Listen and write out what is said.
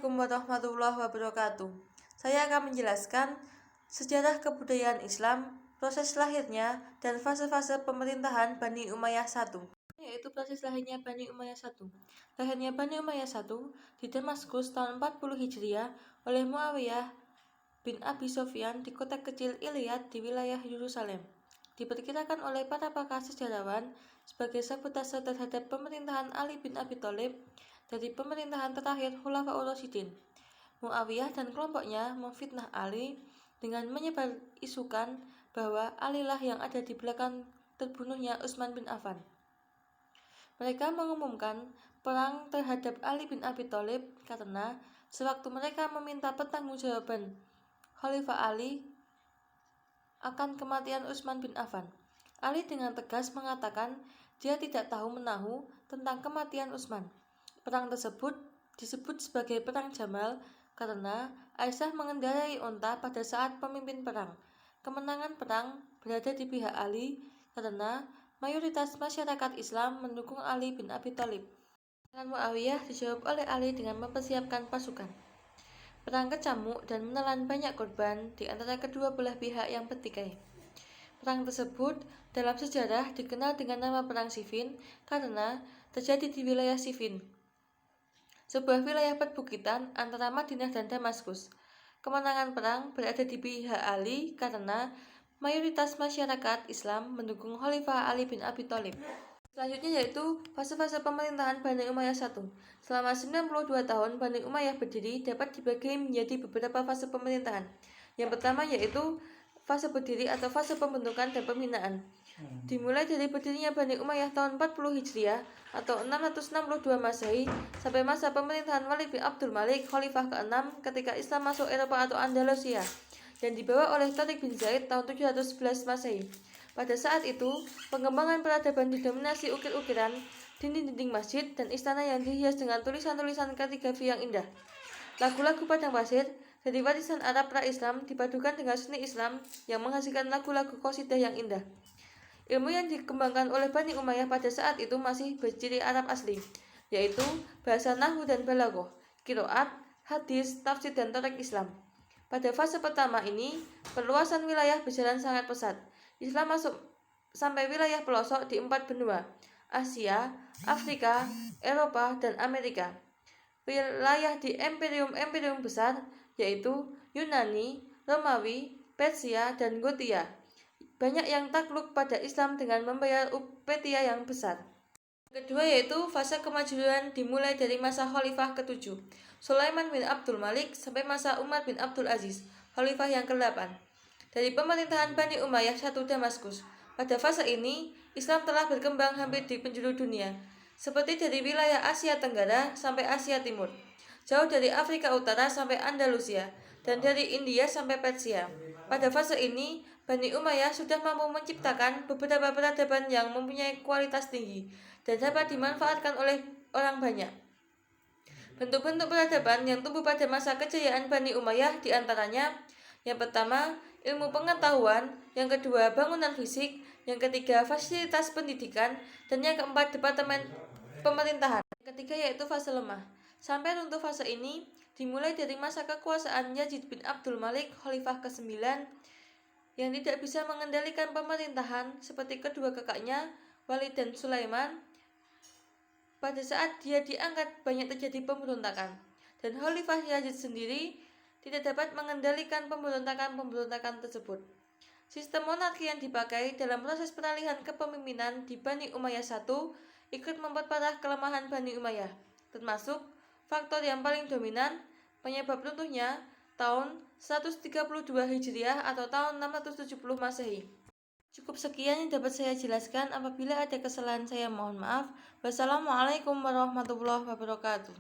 Assalamualaikum warahmatullahi wabarakatuh. Saya akan menjelaskan sejarah kebudayaan Islam, proses lahirnya, dan fase-fase pemerintahan Bani Umayyah I, yaitu proses lahirnya Bani Umayyah I. Lahirnya Bani Umayyah I di Damaskus tahun 40 Hijriah oleh Muawiyah bin Abi Sofyan di kota kecil Ilyat di wilayah Yerusalem. Diperkirakan oleh para pakar sejarawan sebagai sabotase terhadap pemerintahan Ali bin Abi Thalib dari pemerintahan terakhir Khulafaur Rasyidin. Muawiyah dan kelompoknya memfitnah Ali dengan menyebar isukan bahwa Ali lah yang ada di belakang terbunuhnya Utsman bin Affan. Mereka mengumumkan perang terhadap Ali bin Abi Thalib karena sewaktu mereka meminta pertanggungjawaban Khalifah Ali akan kematian Utsman bin Affan, Ali dengan tegas mengatakan dia tidak tahu menahu tentang kematian Utsman. Perang tersebut disebut sebagai Perang Jamal karena Aisyah mengendarai unta pada saat pemimpin perang. Kemenangan perang berada di pihak Ali karena mayoritas masyarakat Islam mendukung Ali bin Abi Thalib. Serangan Muawiyah dijawab oleh Ali dengan mempersiapkan pasukan. Perang kecamuk dan menelan banyak korban di antara kedua belah pihak yang bertikai. Perang tersebut dalam sejarah dikenal dengan nama Perang Siffin karena terjadi di wilayah Siffin, sebuah wilayah perbukitan antara Madinah dan Damaskus. Kemenangan perang berada di pihak Ali karena mayoritas masyarakat Islam mendukung Khalifah Ali bin Abi Thalib. Selanjutnya yaitu fase-fase pemerintahan Bani Umayyah I. Selama 92 tahun Bani Umayyah berdiri dapat dibagi menjadi beberapa fase pemerintahan. Yang pertama yaitu fase berdiri atau fase pembentukan dan pembinaan. Dimulai dari berdirinya Bani Umayyah tahun 40 Hijriah atau 662 Masehi sampai masa pemerintahan Walid bin Abdul Malik, Khalifah ke-6 ketika Islam masuk Eropa atau Andalusia dan dibawa oleh Tariq bin Zaid tahun 711 Masehi. Pada saat itu, pengembangan peradaban didominasi ukir-ukiran, dinding-dinding masjid, dan istana yang dihias dengan tulisan-tulisan kaligrafi yang indah. Lagu-lagu padang pasir dari warisan Arab pra-Islam dipadukan dengan seni Islam yang menghasilkan lagu-lagu qasidah yang indah. Ilmu yang dikembangkan oleh Bani Umayyah pada saat itu masih berciri Arab asli, yaitu bahasa nahwu dan balaghah, qiraat, hadis, tafsir, dan torek Islam. Pada fase pertama ini, perluasan wilayah berjalan sangat pesat. Islam masuk sampai wilayah pelosok di 4 benua, Asia, Afrika, Eropa, dan Amerika. Wilayah di imperium besar yaitu Yunani, Romawi, Persia, dan Gothia. Banyak yang takluk pada Islam dengan membayar upeti yang besar. Kedua yaitu fase kemajuan dimulai dari masa Khalifah ke-7, Sulaiman bin Abdul Malik sampai masa Umar bin Abdul Aziz, Khalifah yang ke-8. Dari pemerintahan Bani Umayyah I Damaskus. Pada fase ini, Islam telah berkembang hampir di penjuru dunia, seperti dari wilayah Asia Tenggara sampai Asia Timur, jauh dari Afrika Utara sampai Andalusia, dan dari India sampai Persia. Pada fase ini, Bani Umayyah sudah mampu menciptakan beberapa peradaban yang mempunyai kualitas tinggi dan dapat dimanfaatkan oleh orang banyak. Bentuk-bentuk peradaban yang tumbuh pada masa kejayaan Bani Umayyah diantaranya: yang pertama, ilmu pengetahuan, yang kedua, bangunan fisik, yang ketiga, fasilitas pendidikan, dan yang keempat, departemen pemerintahan. Yang ketiga yaitu fase lemah. Sampai runtuh fase ini dimulai dari masa kekuasaan Yazid bin Abdul Malik, Khalifah ke-9, yang tidak bisa mengendalikan pemerintahan seperti kedua kakaknya, Walid dan Sulaiman. Pada saat dia diangkat banyak terjadi pemberontakan, dan Khalifah Yazid sendiri tidak dapat mengendalikan pemberontakan tersebut. Sistem monarki yang dipakai dalam proses peralihan kepemimpinan di Bani Umayyah I ikut memperparah kelemahan Bani Umayyah, termasuk faktor yang paling dominan penyebab runtuhnya tahun 132 Hijriah atau tahun 670 Masehi. Cukup sekian yang dapat saya jelaskan. Apabila ada kesalahan saya mohon maaf. Wassalamualaikum warahmatullahi wabarakatuh.